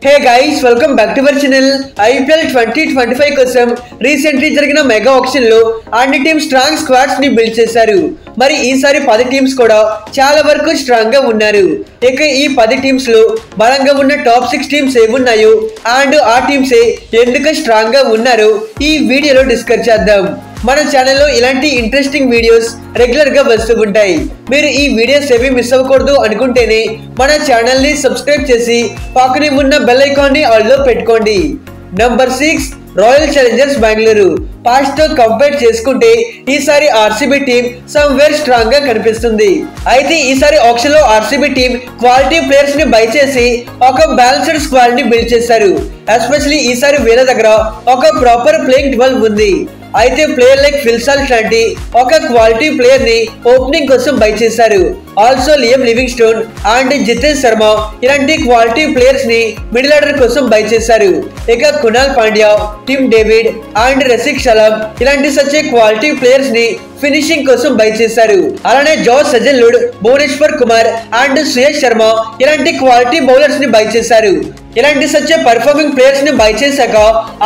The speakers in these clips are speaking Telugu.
Hey guys, welcome back to our channel. IPL 2025 కోసం రీసెంట్లీ జరిగిన మెగా ఆక్షన్ లో అన్ని టీమ్స్ స్ట్రాంగ్ స్క్వాడ్స్ ని బిల్డ్ చేశారు. మరి ఈసారి 10 టీమ్స్ కూడా చాలా వరకు స్ట్రాంగ్ గా ఉన్నారు. ఇక ఈ 10 టీమ్స్ లో బలంగా ఉన్న టాప్ 6 టీమ్స్ ఏమున్నాయో అండ్ ఆ టీమ్స్ ఎందుకు స్ట్రాంగ్ గా ఉన్నారో ఈ వీడియోలో డిస్కస్ చేద్దాం. మన ఛానల్లో ఇలాంటి ఇంట్రెస్టింగ్ వీడియోస్ రెగ్యులర్ గా వస్తూ ఉంటాయి. మీరు ఈ వీడియోస్ ఏవి మిస్ అవ్వకూడదు అనుకుంటేనే మన ఛానల్ ని సబ్స్క్రైబ్ చేసి పక్కనే ఉన్న బెల్ ఐకాన్ ని ఆల్ లో పెట్టుకోండి. Number 6 royal Challengers Bengaluru. Past తో కంపేర్ చేసుకుంటే ఈసారి ఆర్సీబీ టీం సమ్వేర్ స్ట్రాంగ్ గా కనిపిస్తుంది. అయితే ఈసారి ఆక్షన్ లో ఆర్సీబీ టీం క్వాలిటీ ప్లేయర్స్ ని బై చేసి ఒక బ్యాలెన్స్డ్ స్క్వాడ్ ని బిల్డ్ చేశారు. ఎస్పెషల్లీ ఈసారి వీళ్ళ దగ్గర ఒక ప్రాపర్ ప్లేయింగ్ 12 ఉంది. అయితే ప్లేయర్ లైక్ ఫిల్సాల్ట్ లాంటి ఒక క్వాలిటీ ప్లేయర్ ని ఓపెనింగ్ కోసం బై చేశారు. Also Liam Livingstone and Jitesh Sharma ఇలాంటి క్వాలిటీ ప్లేయర్స్ ని మిడిల్ ఆర్డర్ కోసం బై చేశారు. ఇక Krunal Pandya, Tim David and Rasikh Salam ఇలాంటి సచ్ క్వాలిటీ ప్లేయర్స్ ని ఫినిషింగ్ కోసం బై చేశారు. అలానే Josh Hazlewood, Bhuvneshwar Kumar and Suyash Sharma ఇలాంటి క్వాలిటీ బౌలర్స్ ని బై చేశారు. ఇలాంటి సచ్ పర్ఫార్మింగ్ ప్లేయర్స్ ని బై చేశాక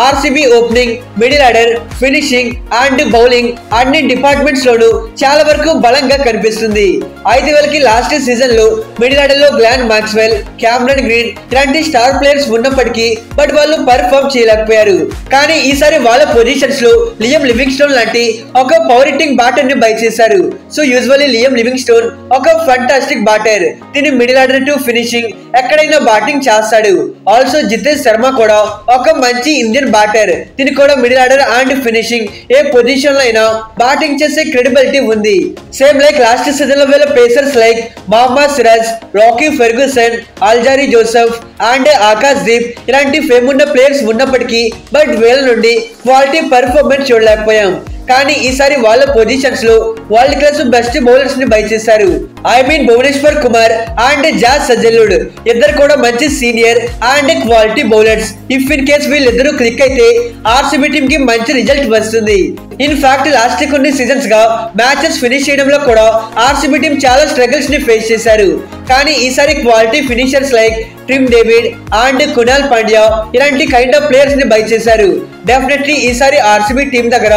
RCB opening, middle order, finishing and bowling అన్ని డిపార్ట్మెంట్స్ లోనూ చాలా వరకు బలంగా కనిపిస్తుంది. అయితే వాళ్ళకి లాస్ట్ సీజన్ లో మిడిల్ ఆర్డర్ లో గ్లాన్ మాక్స్వెల్, క్యామరన్ గ్రీన్ ఇలాంటి స్టార్ ప్లేయర్స్ ఉన్నప్పటికీ బట్ వాళ్ళు పర్ఫార్మ్ చేయలేకపోయారు. కానీ ఈసారి వాళ్ళ పొజిషన్స్ లో లియం లివింగ్స్టోన్ లాంటి ఒక పవర్ హిట్టింగ్ బ్యాటర్ ని బై చేశారు. సో యూజువల్లీ లియం లివింగ్స్టోన్ ఒక ఫంటాస్టిక్ బ్యాటర్. దీని మిడిల్ ఆర్డర్ టు ఫినిషింగ్ ఎక్కడైనా బ్యాటింగ్ చేస్తాడు. ఆల్సో జితేష్ శర్మ కూడా ఒక మంచి ఇండియన్ బ్యాటర్. దీనికి కూడా middle order and finishing A position లో అయినా బ్యాటింగ్ చేసే క్రెడిబిలిటీ ఉంది. సేమ్ లైక్ లాస్ట్ సీజన్ లో వీళ్ళ pacers like Mohammed Siraj, Lockie Ferguson, Alzarri Joseph and Akash Deep ఇలాంటి ఫేమ్ ఉన్న ప్లేయర్స్ ఉన్నప్పటికీ బట్ వీళ్ళ నుండి క్వాలిటీ పర్ఫార్మెన్స్ చూడలేకపోయాం. కానీ ఈసారి వాళ్ళ పొజిషన్స్ లో వరల్డ్ క్లాస్ బెస్ట్ బౌలర్స్ ని బై చేశారు. I mean Bhuvneshwar Kumar and Josh Hazlewood ఇద్దరు కూడా మంచి senior and quality bowlers. If in case వీళ్ళిద్దరూ క్లిక్ అయితే ఆర్సీబీ టీమ్ కి మంచి రిజల్ట్ వస్తుంది. ఇన్ ఫ్యాక్ట్ లాస్ట్ కొన్ని సీజన్స్ గా మ్యాచెస్ ఫినిష్ చేయడంలో కూడా ఆర్సీబీ టీం చాలా స్ట్రగుల్స్ ని ఫేస్ చేశారు. కానీ ఈసారి quality finishers like Tim David and Krunal Pandya ఇలాంటి కైండ్ ఆఫ్ ప్లేయర్స్ ని బై చేశారు. డెఫినెట్లీ ఈసారి ఆర్సీబీ టీం దగ్గర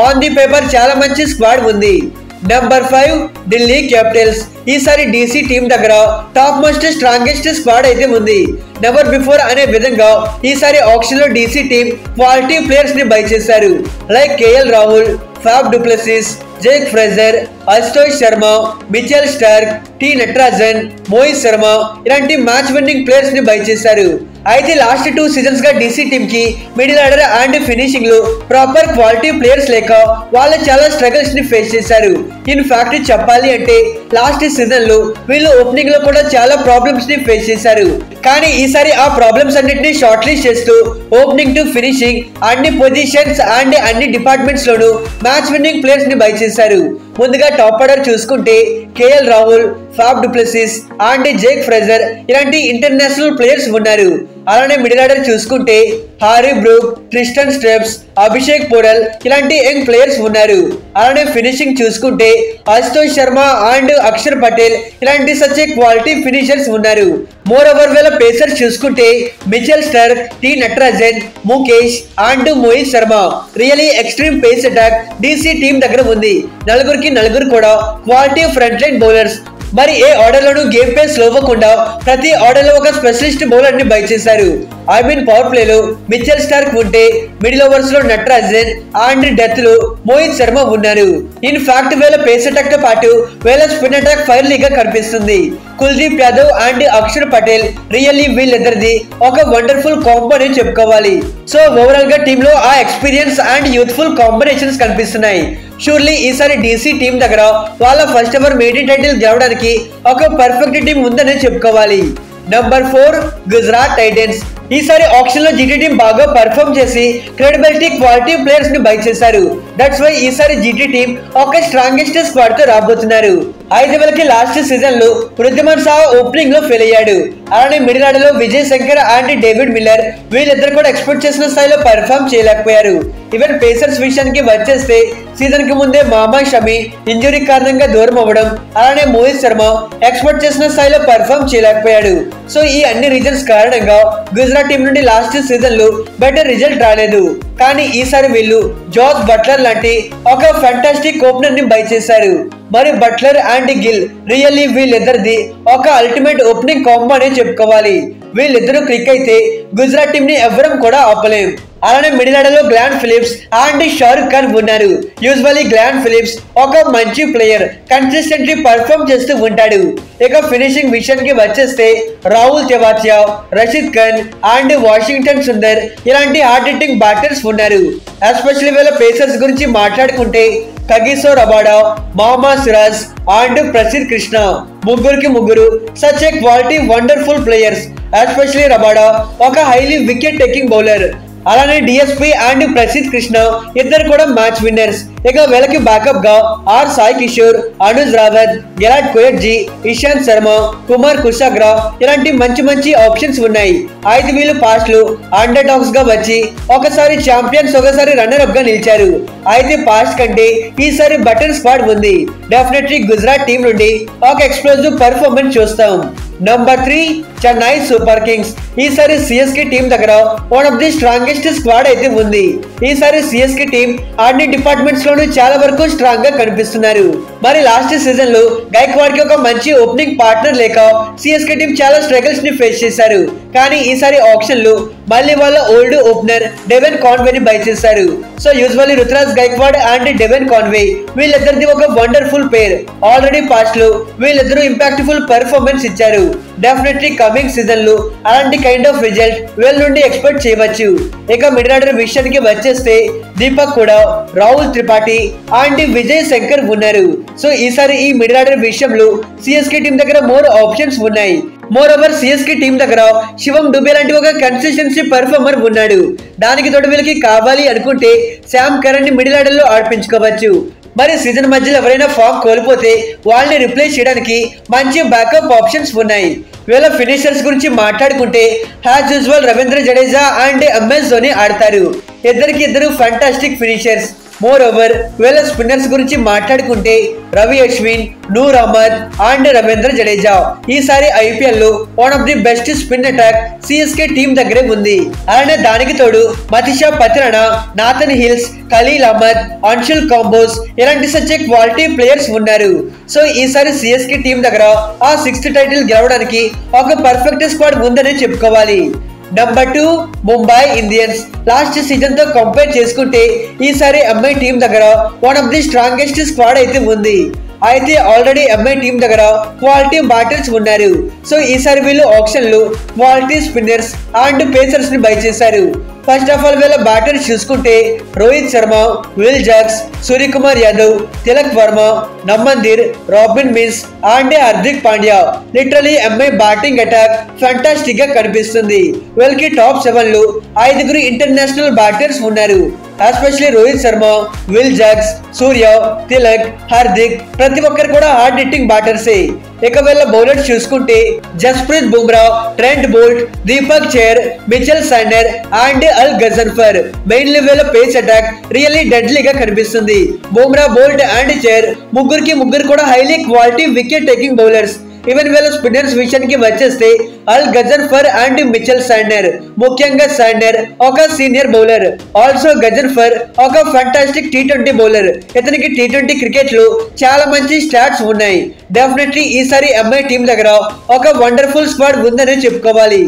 ఆన్ ది పేపర్ చాలా మంచి స్క్వాడ్ ఉంది. Number 5 Delhi Capitals. ఈసారి డీసీ టీం దగ్గర టాప్ మోస్ట్ స్ట్రాంగెస్ట్ స్క్వాడ్ అయితే ఉంది. నెవర్ బిఫోర్ అనే విధంగా ఈసారి ఆక్షన్ లో డీసీ టీం క్వాలిటీ ప్లేయర్స్ ని బై చేశారు. Like KL Rahul, Faf du Plessis, Jake Fraser, Ashutosh Sharma, Mitchell Starc, T Natarajan, Mohit Sharma ఇలాంటి మ్యాచ్ విన్నింగ్ ప్లేయర్స్ ని బై చేశారు. అయితే లాస్ట్ 2 సీజన్స్ గా డీసీ టీమ్ కి మిడిల్ ఆర్డర్ అండ్ ఫినిషింగ్ లో ప్రాపర్ క్వాలిటీ ప్లేయర్స్ లేక వాళ్ళు చాలా స్ట్రగుల్స్ ని ఫేస్ చేశారు. ఇన్ ఫ్యాక్ట్ చెప్పాలి అంటే లాస్ట్ సీజన్ లో వీళ్ళు ఓపెనింగ్ లో కూడా చాలా ప్రాబ్లమ్స్ ని ఫేస్ చేశారు. కానీ ఈసారి ఆ ప్రాబ్లమ్స్ అన్నిటిని షార్ట్ లిస్ట్ చేస్తూ ఓపెనింగ్ టు ఫినిషింగ్ అన్ని పొజిషన్స్ అండ్ అన్ని డిపార్ట్మెంట్స్ లోనూ మ్యాచ్ విన్నింగ్ ప్లేయర్స్ ని బై చేశారు. ముందుగా టాప్ ఆర్డర్ చూసుకుంటే KL Rahul, Faf du Plessis and Jake Fraser ఇలాంటి ఇంటర్నేషనల్ ప్లేయర్స్ ఉన్నారు. అలానే మిడిల్ ఆర్డర్ చూసుకుంటే Harry Brook, Tristan Stubbs, Abhishek Porel ఇలాంటి యంగ్ ప్లేయర్స్ ఉన్నారు. అలానే ఫినిషింగ్ చూసుకుంటే అశుతోష్ శర్మ అండ్ అక్షర్ పటేల్ ఇలాంటి సచ్ క్వాలిటీ ఫినిషర్స్ ఉన్నారు. మోర్ ఓవర్ వీళ్ళ పేసర్స్ చూసుకుంటే Mitchell Starc, T Natarajan, Mukesh and Mohit Sharma really extreme face attack DC team దగ్గర ఉంది. నలుగురు కూడా క్వాలిటీ ఫ్రంట్ లైన్ బౌలర్స్. మరి ఏ ఆర్డర్ లోనూ గేమ్ పేస్ లోవ్వకుండా ప్రతి ఆర్డర్ లో ఒక స్పెషలిస్ట్ బౌలర్ ని బై చేశారు. ఐ మీన్ పవర్ ప్లే లో మిచెల్ స్టార్క్ ఉంటే మిడిల్ ఓవర్స్ లో నటరాజన్ అండ్ డెత్ లో మోహిత్ శర్మ ఉన్నారు. ఇన్ ఫ్యాక్ట్ వీళ్ళ పేస్ అటాక్ తో పాటు వీళ్ళ స్పిన్ అటాక్ ఫైర్ లీగ్ గా కనిపిస్తుంది. కుల్దీప్ యాదవ్ అండ్ అక్షర్ పటేల్ రియల్లీ వీళ్ళిద్దరిది ఒక వండర్ఫుల్ కాంబో అని చెప్పుకోవాలి. సో ఓవరాల్ గా టీమ్ లో ఆ ఎక్స్పీరియన్స్ అండ్ యూత్ఫుల్ కాంబినేషన్స్ కనిపిస్తున్నాయి. షూర్లీ ఈసారి డీసీ టీం దగ్గర వాళ్ళ ఫస్ట్ ఎవర్ మెయిన్ టైటిల్ గెలవడానికి ఒక పర్ఫెక్ట్ టీం ఉందని చెప్పుకోవాలి. Number 4 Gujarat Titans. ఈసారి ఆక్షన్ లో జీటీ టీం బాగా పర్ఫార్మ్ చేసి క్రెడిబిలిటీ క్వాలిటీ ప్లేయర్స్ ని బై చేశారు. దట్స్ వై ఈసారి జీటీ టీం ఒక స్ట్రాంగెస్ట్ స్క్వాడ్ తో రాబోతున్నారు. అయితే వీళ్ళకి లాస్ట్ సీజన్ లో వృద్ధిమాన్ సాహా ఓపెనింగ్ లో ఫెయిల్ అయ్యాడు. అలానే మిడిల్ ఆర్డర్ లో Vijay Shankar and David Miller వీళ్ళిద్దరు కూడా ఎక్స్పెక్ట్ చేసిన స్థాయిలో పర్ఫార్మ్ చేయలేకపోయారు. ఈవెన్ పేసర్స్ విషయానికి వచ్చేస్తే సీజన్ కి ముందే మహమ్మద్ షమి ఇంజురీ కారణంగా దూరం అవ్వడం, అలానే మోహిత్ శర్మ ఎక్స్పెక్ట్ చేసిన స్థాయిలో పర్ఫామ్ చేయలేకపోయాడు. సో ఈ అన్ని రీజన్స్ కారణంగా గుజరాత్ టీం నుండి లాస్ట్ సీజన్ లో బెటర్ రిజల్ట్ రాలేదు. కానీ ఈసారి వీళ్ళు జాస్ బట్లర్ లాంటి ఒక ఫ్యాంటాస్టిక్ ఓపెనర్ ని బై చేశారు. మరి బట్లర్ అండ్ గిల్ రియల్లీ వీళ్ళిద్దరిది ఒక అల్టిమేట్ ఓపెనింగ్ కాంబో అనే చెప్పుకోవాలి. వీళ్ళిద్దరూ క్లిక్ అయితే గుజరాత్ టీం ని ఎవ్వరం కూడా ఆపలేం. అలానే మిడిల్ ఆర్డర్ లో గ్లాన్ ఫిలిప్స్ అండ్ షారుఖ్ ఖాన్ ఉన్నారు. యూజువల్లీ గ్లాన్ ఫిలిప్స్ ఒక మంచి ప్లేయర్, కన్సిస్టెంట్లీ పర్ఫామ్ చేస్తూ ఉంటాడు. ఇక ఫినిషింగ్ విషయానికి వచ్చేస్తే రాహుల్ తెవాతియా, రషీద్ ఖాన్ అండ్ వాషింగ్టన్ సుందర్ ఇలాంటి హార్డ్ హిట్టింగ్ బ్యాటర్స్ ఉన్నారు. ఎస్పెషల్లీ వీళ్ళ పేసర్స్ గురించి మాట్లాడుకుంటే Kagiso Rabada, Mohammed Siraj and Prasidh Krishna ముగ్గురు such a quality wonderful players. Especially Rabada ఒక హైలీ వికెట్ టేకింగ్ బౌలర్. అలానే డిఎస్పీ అండ్ ప్రసిద్ కృష్ణ ఇద్దరు కూడా మ్యాచ్ విన్నర్స్. ఇక వీళ్ళకి బ్యాకప్ గా R Sai Kishore, Anuj Rawat, Gerald Coetzee, Ishant Sharma, Kumar Kushagra ఇలాంటి మంచి ఆప్షన్స్ ఉన్నాయి. అయితే వీళ్ళు పాస్ట్ లో అండర్ డాగ్స్ గా వచ్చి ఒకసారి ఛాంపియన్స్, ఒకసారి రన్నర్ అప్ గా నిలిచారు. అయితే పాస్ట్ కంటే ఈసారి బటన్ స్క్వాడ్ ఉంది. డెఫినెట్లీ గుజరాత్ టీం నుండి ఒక ఎక్స్ప్లోజివ్ పర్ఫార్మెన్స్ చూస్తాం. Number 3 Chennai super Kings. ఈసారి సిఎస్కే టీం దగ్గర one of the strongest squad అయితే ఉంది. ఈసారి సిఎస్కే టీం అన్ని డిపార్ట్మెంట్స్ లోనూ చాలా వరకు స్ట్రాంగ్ గా కనిపిస్తున్నారు. మరి లాస్ట్ సీజన్ లో గైక్వాడ్ కి ఒక మంచి ఓపెనింగ్ పార్ట్నర్ లేక సిఎస్కే టీం చాలా స్ట్రగల్స్ ని ఫేస్ చేశారు. కానీ ఈసారి ఆప్షన్ లో మళ్ళీ వాళ్ళ ఓల్డ్ ఓపెనర్ డెవెన్ కాన్వే ని బై చేశారు. So usually Ruturaj Gaikwad and Devon Conway వీళ్ళిద్దరిది ఒక వండర్ఫుల్ పేర్. ఆల్రెడీ పాస్ట్ లో వీళ్ళిద్దరూ ఇంపాక్ట్ఫుల్ పర్ఫార్మెన్స్ ఇచ్చారు. డెఫినెట్లీ కమింగ్ సీజన్ లో అలాంటి కైండ్ ఆఫ్ రిజల్ట్ వీళ్ళ నుండి ఎక్స్పెక్ట్ చేయవచ్చు. ఇక మిడిల్ ఆర్డర్ విషయానికి వచ్చేస్తే దీపక్ కూడా, రాహుల్ త్రిపాఠి అండ్ విజయ్ శంకర్ ఉన్నారు. సో ఈసారి ఈ మిడిల్ ఆర్డర్ విషయంలో సిఎస్కే టీం దగ్గర మోర్ ఆప్షన్స్ ఉన్నాయి. మోర్ ఓవర్ సిఎస్కే టీం దగ్గర శివం డుబే లాంటి ఒక కన్సిస్టెన్సీ పర్ఫార్మర్ ఉన్నాడు. దానికి తోడు వీళ్ళకి కావాలి అనుకుంటే శామ్ కరణ్ ని మిడిల్ ఆర్డర్ లో ఆడిపించుకోవచ్చు. మరి సీజన్ మధ్యలో ఎవరైనా ఫామ్ కోల్పోతే వాళ్ళని రిప్లేస్ చేయడానికి మంచి బ్యాకప్ ఆప్షన్స్ ఉన్నాయి. వీళ్ళ ఫినిషర్స్ గురించి మాట్లాడుకుంటే as usual Ravindra Jadeja and MS Dhoni ఆడతారు. ఇద్దరు ఫ్యాంటాస్టిక్ ఫినిషర్స్. మోర్ ఓవర్ వీళ్ళ స్పిన్నర్స్ గురించి మాట్లాడుకుంటే రవి అశ్విన్, నూర్ అహ్మద్ అండ్ రవీంద్ర జడేజా. ఈసారి ఐపీఎల్ లో one of the best spin attack CSK team దగ్గరే ఉంది. అలానే దానికి తోడు మతిషా పత్రానా, నాథన్ హిల్స్, ఖలీల్ అహ్మద్, అన్షుల్ కాంబోస్ ఇలాంటి సచ్ క్వాలిటీ ప్లేయర్స్ ఉన్నారు. సో ఈసారి సిఎస్కే టీం దగ్గర ఆ 6th టైటిల్ గెలవడానికి ఒక పర్ఫెక్ట్ స్క్వాడ్ ఉందనే చెప్పుకోవాలి. Number 2 Mumbai Indians. Last season తో కంపేర్ చేసుకుంటే ఈసారి ఎంఐ టీం దగ్గర one of the strongest squad అయితే ఉంది. అయితే ఆల్రెడీ ఎంఐ టీం దగ్గర క్వాలిటీ బ్యాటర్స్ ఉన్నారు. సో ఈసారి వీళ్ళు ఆప్షన్ లో క్వాలిటీ స్పిన్నర్స్ అండ్ పేసర్స్ ని బై చేశారు. ఫస్ట్ ఆఫ్ ఆల్ వీళ్ళ బ్యాటర్స్ చూసుకుంటే రోహిత్ శర్మ, విల్ జాక్స్, సూర్యకుమార్ యాదవ్, తిలక్ వర్మ, నమ్మందిర్, Robin Minz and Hardik Pandya. Literally MI batting attack fantastic గా కనిపిస్తుంది. వీళ్ళకి టాప్ 7 లో 5 ఇంటర్నేషనల్ బ్యాటర్స్ ఉన్నారు. Especially Rohit Sharma, Will Jacks, Surya, Tilak, Hardik ప్రతి ఒక్కరు కూడా హార్డ్ హిట్టింగ్ బ్యాటర్సే. ఇక వీళ్ళ బౌలర్స్ చూసుకుంటే Jasprit Bumrah, Trent Boult, Deepak Chahar, Mitchell Santner and Al Ghazanfar. Mainly వీళ్ళ పేస్ అటాక్ రియల్లీ డెడ్లీగా కనిపిస్తుంది. బుమ్రా, బోల్ట్ అండ్ చహర్ ముగ్గురు కూడా highly quality wicket taking bowlers. Even వీళ్ళ స్పిన్నర్స్ విషయానికి వచ్చేస్తే Al Ghazanfar and Mitchell Santner. ముఖ్యంగా శాండర్ ఒక సీనియర్ బౌలర్. ఆల్సో గజన్ఫర్ ఒక ఫ్యాంటాస్టిక్ T20 బౌలర్. ఇతనికి T20 క్రికెట్ లో చాలా మంచి స్టాట్స్ ఉన్నాయి. డెఫినెట్లీ ఈసారి ఎంఐ టీం దగ్గర ఒక వండర్ఫుల్ స్క్వాడ్ ఉందని చెప్పుకోవాలి.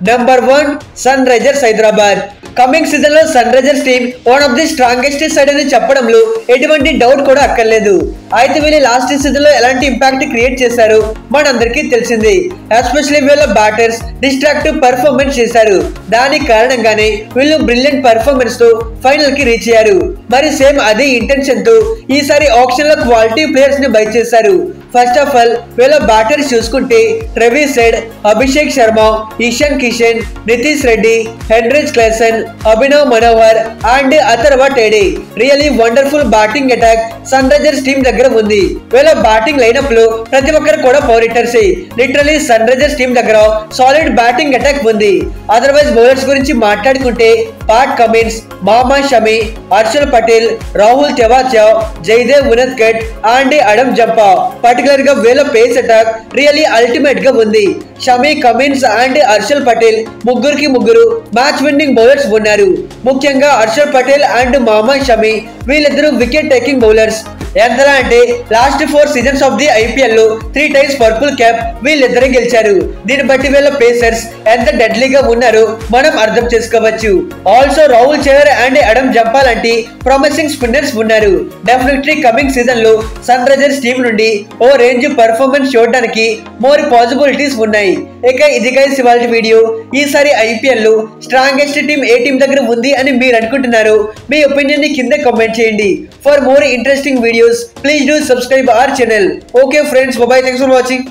Number 1 Sunrisers Hyderabad. Coming season లో sun Risers team one of the strongest side అని చెప్పడంలో ఎటువంటి డౌట్ కూడా అక్కర్లేదు. అయితే వీళ్ళు లాస్ట్ సీజన్ లో ఎలాంటి ఇంపాక్ట్ క్రియేట్ చేశారు మనందరికీ తెలిసింది. ఎస్పెషల్లీ వీళ్ళ బ్యాటర్స్ డిస్ట్రాక్టివ్ పర్ఫార్మెన్స్ చేశారు. దాని కారణంగానే వీళ్ళు బ్రిలియంట్ పర్ఫార్మెన్స్ తో ఫైనల్ కి రీచ్ అయ్యారు. మరి సేమ్ అదే ఇంటెన్షన్ తో ఈసారి ఆప్షన్ లో క్వాలిటీ ప్లేయర్స్ ని బై చేశారు. ఫస్ట్ ఆఫ్ ఆల్ వీళ్ళ బ్యాటర్స్ చూసుకుంటే Travis Head, Abhishek Sharma, Ishan Kishan, Nitish Reddy, Heinrich Klaasen, Abhinav Manohar and Atharva Taide. Really wonderful batting attack sun Risers team దగ్గర దగ్గర ఉంది. వీళ్ళ బ్యాటింగ్ లైనప్ లో ప్రతి ఒక్కరు కూడా power hitters. Literally sun Risers team దగ్గర సాలిడ్ బ్యాటింగ్ అటాక్ ఉంది. అదర్వైజ్ బౌలర్స్ గురించి మాట్లాడుకుంటే Pat Cummins, Mohammed Shami, Harshal Patel, Rahul Tewatia, Jaydev Unadkat, Andy Adam Zampa particular గా వీళ్ళ పేస్ అటాక్ రియల్లీ అల్టిమేట్ గా ఉంది. షమి, కమిన్స్ అండ్ హర్షల్ పటేల్ ముగ్గురికి ముగ్గురు మ్యాచ్ విన్నింగ్ బౌలర్స్ ఉన్నారు. ముఖ్యంగా హర్షల్ పటేల్ అండ్ మహమ్మద్ షమి వీళ్ళిద్దరూ వికెట్ టేకింగ్ బౌలర్స్. ఎంతలా అంటే last 4 seasons of the IPL లో 3 టైమ్స్ పర్పుల్ క్యాప్ వీళ్ళిద్దరే గెలిచారు. దీన్ని బట్టి వీళ్ళ పేసర్స్ ఎంత డెడ్లీగా ఉన్నారో మనం అర్థం చేసుకోవచ్చు. Also Rahul Chahar and Adam Zampa లాంటి ప్రామిసింగ్ స్పిన్నర్స్ ఉన్నారు. డెఫినెట్లీ కమింగ్ సీజన్ లో సన్ రైజర్స్ టీం నుండి ఓ రేంజ్ పర్ఫార్మెన్స్ చూడడానికి మోర్ పాసిబిలిటీస్ ఉన్నాయి. ఇక ఇది గైస్ ఇవాల్టి వీడియో. ఈసారి ఐపీఎల్ లో స్ట్రాంగెస్ట్ టీం ఏ టీం దగ్గర ఉంది అని మీరు అనుకుంటున్నారు? మీ ఒపీనియన్ ని కింద కామెంట్ చేయండి. For more interesting videos, please do subscribe our channel. Okay friends, bye bye, thanks for watching.